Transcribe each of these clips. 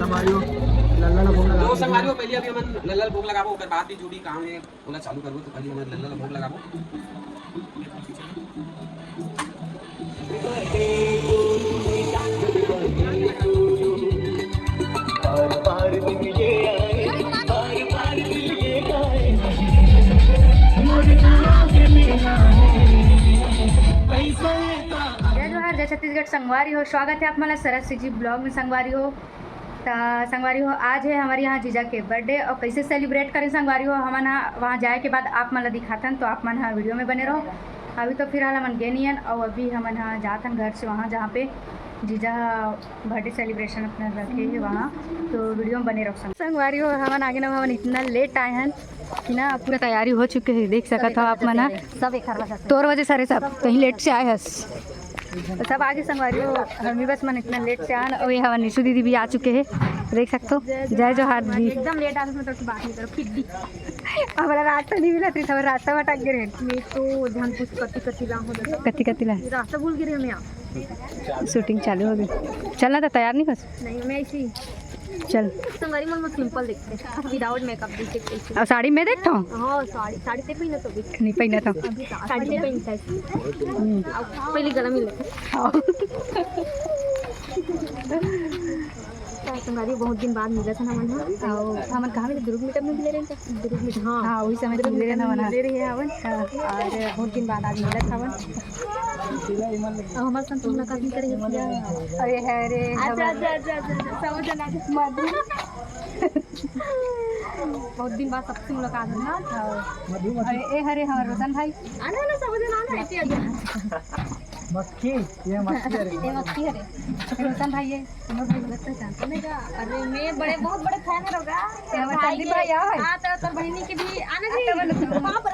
संगवारियों लल्ला भोग लगा तो संगवारियों पहले अभी हम लल्ला भोग लगाबो ओकर बाद भी जो भी काम है ओला चालू करबो तो पहले हम लल्ला भोग लगाबो। जय छत्तीसगढ़ संगवारी हो। स्वागत है आप मला सरस जी ब्लॉग में। संगवारी हो संगवारी हो, आज है हमारे यहाँ जीजा के बर्थडे और कैसे सेलिब्रेट करें संगवारी हो हमन वहाँ जाए के बाद आप मला दिखाथन तो आप मन वीडियो में बने रहो। अभी तो फिलहाल हमन गे नहीं और अभी हमन जाथन घर से वहाँ जहाँ पे जीजा बर्थडे सेलिब्रेशन अपना रखे है वहाँ, तो वीडियो में बने रहो संगवारी हो। हमन आगे ना हमन इतना लेट आए हैं कि ना पूरा तैयारी हो चुके है, देख सकते हो आप मना सब एक तोर वजह सारे सब कहीं लेट से आए हस तो सब आगे संगवारी हो। हमी बस मन इतना लेट से आन और ये हमारे निशु दीदी भी आ चुके हैं, देख सकते हो। जय जोहार दीदी। एकदम लेट आने में तो बात नहीं करो फिर हमारा रास्ता नहीं मिला थी, हमारा रास्ता भटक गए मैं तो ध्यान कुछ कति ला रास्ता भूल गए हम यहाँ। शूटिंग चालू हो गई, चलना था तैयार नहीं बस नहीं मैं ऐसी चल संगवारी मन में सिंपल दिखते विदाउट मेकअप दिखते। और साड़ी में देखता हूँ हाँ साड़ी साड़ी से पहना तो नहीं पहना था साड़ी से पहनता है पहले गला मिले संगवारी बहुत दिन बाद मिला था ना मन और हमन कहाँ मिले दुर्ग मीटर में मिले रहे दुर्ग मीटर हाँ हाँ वही समय दुर्ग मिले ना मिले रही है हवन और बहुत दिन बाद आज मिला था हवन और हमारे संग मुलाकात करे अरे है रे समझ ना बहुत दिन बाद सबसे मुलाकात है ना। अरे ए हरे हमारे रोशन भाई आना ना समझ ना ऐसे मक्खी ये मक्खी है रोशन भाई है भाई लगता है जानते नहीं क्या। अरे मैं बड़े बहुत बड़े फैन है रोगा भाई भाई हां तो बहनी के भी आना जी वहां पर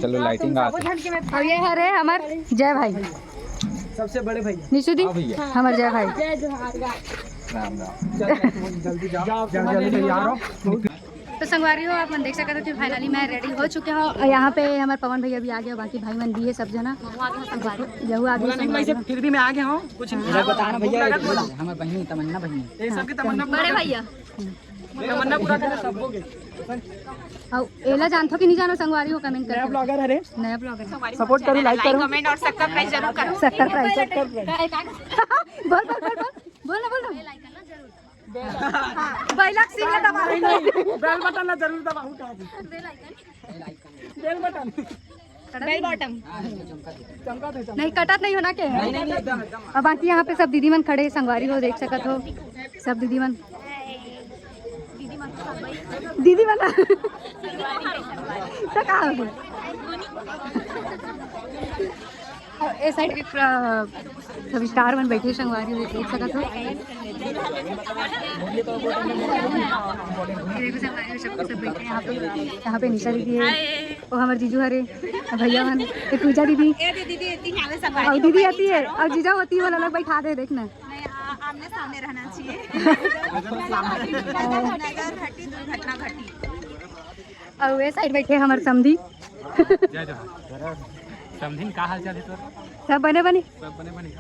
चलो लाइटिंग आ और ये हरे हमारे जय भाई सबसे बड़े भाई निशु दी हमारे जय भाई जय जोहार राम राम जल्दी जाओ जल्दी तैयार हो। तो संगवारी हो आप मन देख सकते हो कि फाइनली मैं रेडी हो चुके हो और यहाँ पे हमारे पवन भैया भी आ गए, बाकी भाई मन भी है सब जना जहू आगे फिर भी मैं आ गया हूँ कुछ बताना भैया हमारे बहनी तमन्ना बहनी ये सबकी तमन्ना बड़े भैया तमन्ना पूरा करना सबको और एला जानथो कि नहीं जानो संगवारी हो कमेंट नया करके ब्लॉगर है रे नया ब्लॉगर सपोर्ट करो लाइक करो कमेंट और सब्सक्राइब जरूर करो। सब्सक्राइब बोल बोल भाई लग सिंह दबा बेल बटन ना जरूर दबाऊं का बेल बटन बेल बटन चमका दे नहीं कटत नहीं होना के और बाकी यहाँ पे सब दीदी मन खड़े संगवारी हो देख सकत हो सब दीदी मन तो कहाँ हो और ए साइड भी सब स्टार बन बैठे संगवारी हो देख सकत हो। सब बैठे यहाँ पे निशा दीदी है और हमारे जीजू हरे भैया मन पूजा दीदी और दीदी आती है और जीजा होती है, अलग बैठा दे देखना आमने सामने रहना चाहिए। और वे साइड बैठे हमारे समधी समझिन का हाल चाल है तोर सब बने और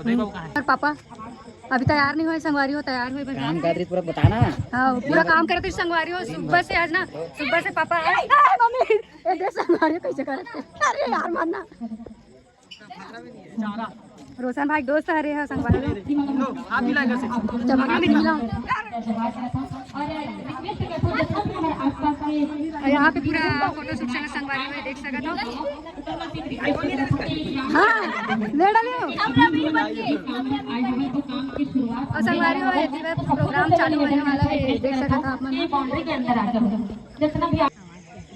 देखो कहां है और पापा अभी तैयार नहीं हुए संगवारी हो तैयार हुए काम कर रही पूरा बताना हाँ पूरा काम करते संगवारी हो सुबह से आज ना सुबह से पापा मम्मी ये संगवारी कैसे करते अरे यार मानना रोशन भाई दोस्त हरे है संगवारी लो हाथ मिला कैसे चमका भी मिला यहाँ पे पूरा फोटो शूट चला संगवारी में देख सकते हो। हाँ ले डालियो और संगवारी में प्रोग्राम चालू होने वाला है देख सकते हो आप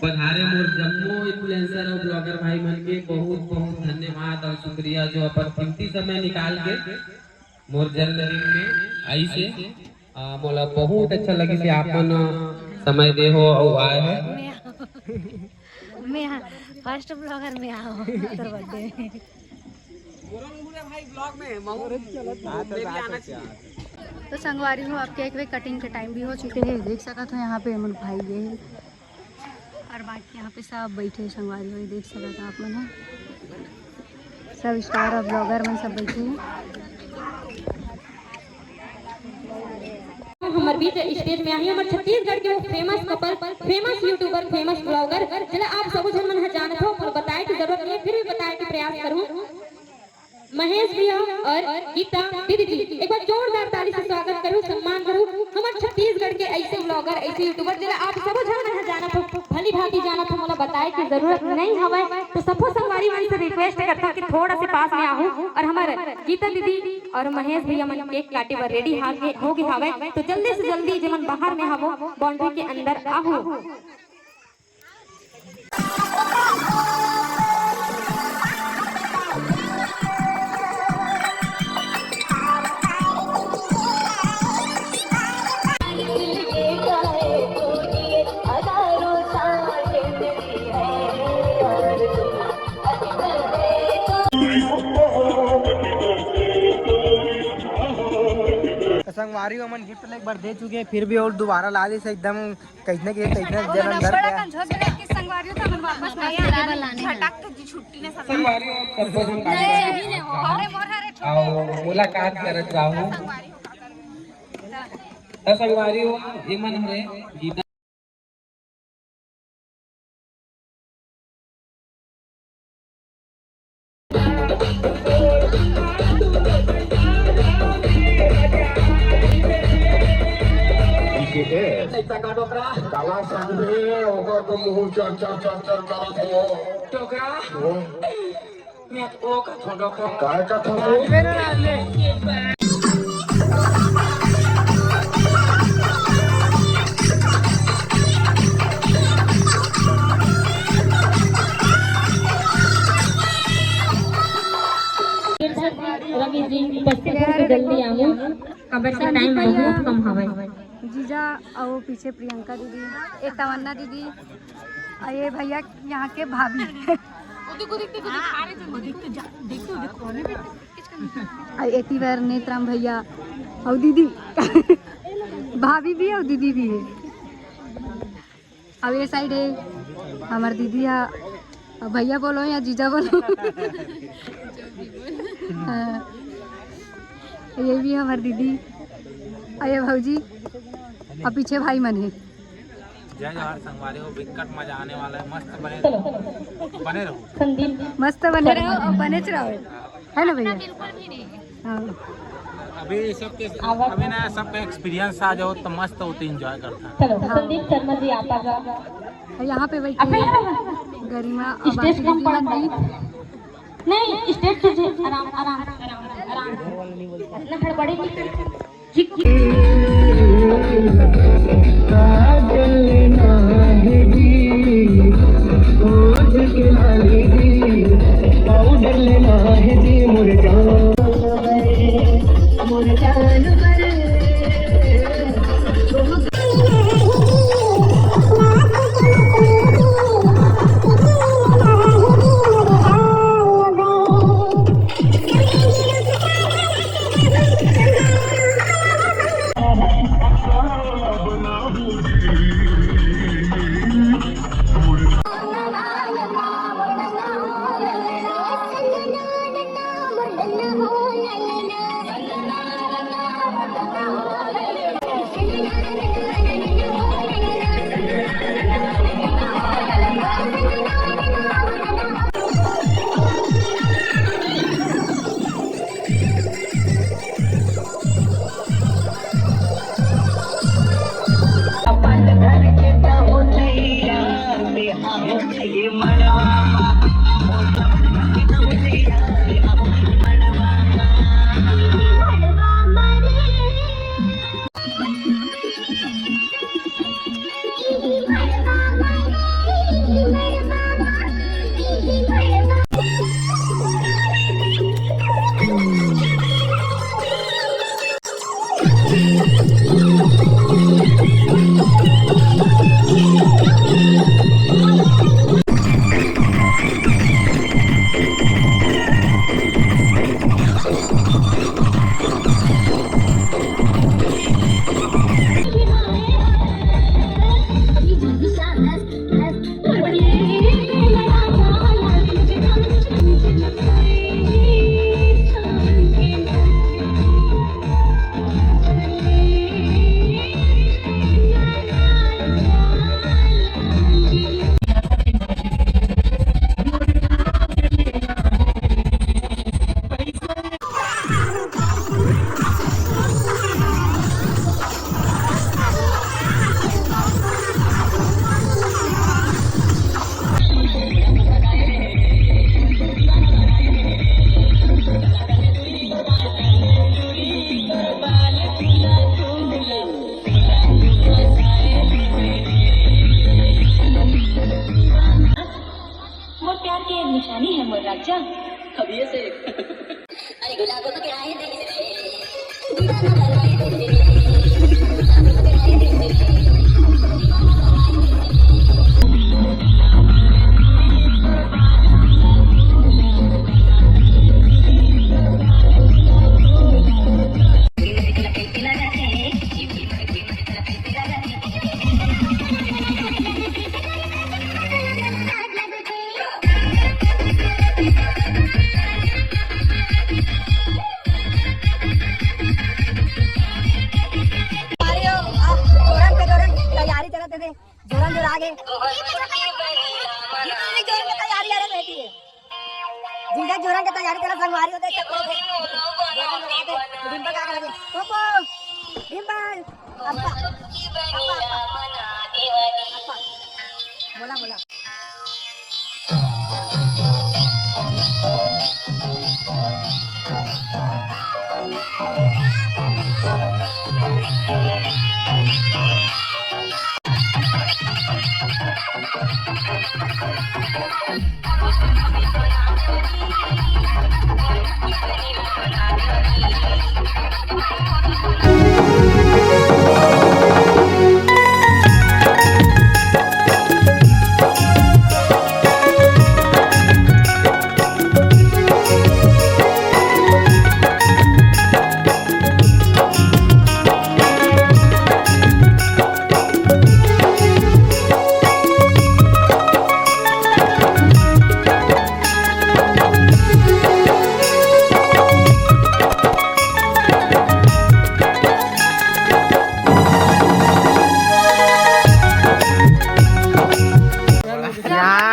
पधारे मोर जम्मू इन्फ्लुएंसर और ब्लॉगर भाई मन के बहुत बहुत धन्यवाद और शुक्रिया जो अपन कीमती समय निकाल के मोर जन्मदिन में आई से मोला बहुत अच्छा लगी से आपन समय दे हो और आए है मैं फर्स्ट ब्लॉगर में आओ तर बर्थडे भाई ब्लॉग में मोर आना चाहिए। तो संगवारी हो आप केक वेक कटिंग के टाइम भी हो चुके हैं देख सकते हो। यहाँ पे अमन भाई गए और बाकी यहाँ पे सब बैठे संगवारी हो देख सकते हो आप मन सब स्टार और ब्लॉगर मन सब बैठे हैं। हमारे बीच स्टेज में आई हमारे छत्तीसगढ़ के वो famous couple, famous YouTuber, famous blogger, चले आप सब जन मन जानत हो पर बताए की जरूरत नहीं है, फिर भी बताए के प्रयास करूं। महेश भैया और गीता दीदी जी, एक बार जोरदार ताली से स्वागत करूं, सम्मान करूं हमारे छत्तीसगढ़ के ऐसे ब्लॉगर, ऐसे यूट्यूबर जिला आप सब जन मन जानत हो, भली भांति जानत हो, मोला बताए की जरूरत नहीं हवे। तो सबको संगवारी मन से रिक्वेस्ट करता हूं कि थोड़ा से पास में आहू और हमारे गीता दीदी और महेश भैया मन केक काटे बर रेडी हो गए हवे। तो जल्दी से जल्दी जमन बाहर में हवो बाउंड्री के अंदर आहू। संगवारी मन गिफ्ट एक बार दे चुके हैं, फिर भी और दोबारा ला ली से एकदम कैसे के कैसे जन अंदर गया संगवारी तो हम वापस झटक के छुट्टी ने सब और मुलाकात करत रहूं। तो संगवारी हो ये मन हरे Gita Kalau sambil obat kemudian cara dokra, lihat kata dokra, kata Ravi ji उपस्थित हो जल्दी आओ, अब से टाइम बहुत कम हवे। जीजा और पीछे प्रियंका दीदी, एक तमन्ना दीदी, और ये भैया यहाँ के भाभी, और एक बार नेत्राम भैया और दीदी भाभी भी है और दीदी भी है। अब ये साइड है हमारी दीदी है, भैया बोलो या जीजा बोलो ये भी है हमारी दीदी, और ये भाजी, और पीछे भाई मन है। जय जवाहर संगवारी हो, विकट मजा आने वाला है, मस्त बने रहो, मस्त बने रहो और बने रहो, है ना भैया? हाँ। अभी अभी ना सब एक्सपीरियंस आ जाओ तो मस्त होते एंजॉय करता है। संदीप शर्मा जी आप आ जाओ, और यहाँ पे बैठी गरिमा नहीं स्टेज से आराम आराम आराम इतना हड़बड़ी तैयारी चलते थे जोरन जोर आगे जीजा जोरन की तैयारी चला संगवारी होते डिम्पल का करे पोपो डिम्पल अप्पा बोला बोला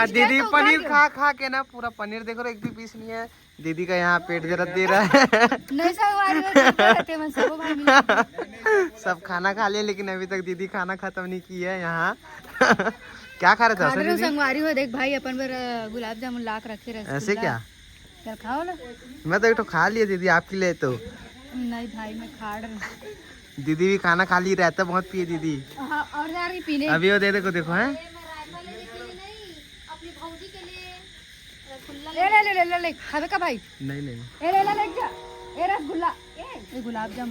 दीदी पनीर खा खा के ना पूरा पनीर देखो एक भी पीस नहीं है। दीदी का यहाँ पेट जरा दे रहा है। नहीं संगवारी होते मन सबो भाई मिल सब खाना खा लिए लेकिन अभी तक दीदी खाना खत्म नहीं की है यहाँ। क्या खा रहे थे दीदी? संगवारी हो देख भाई अपन पर गुलाब जामुन लाख रखे रहे ऐसे क्या? चल खाओ ना। मैं तो एक तो खा लिया दीदी आपके लिए तो। नहीं भाई मैं खा रही दीदी भी खाना खा ली रहता बहुत पिए दीदी। और जा रही पीने अभी वो दे देखो देखो है। ले ले ले ले ले खावे का भाई नहीं नहीं ए ले ले ले जा ए रसगुल्ला ए गुलाब जामुन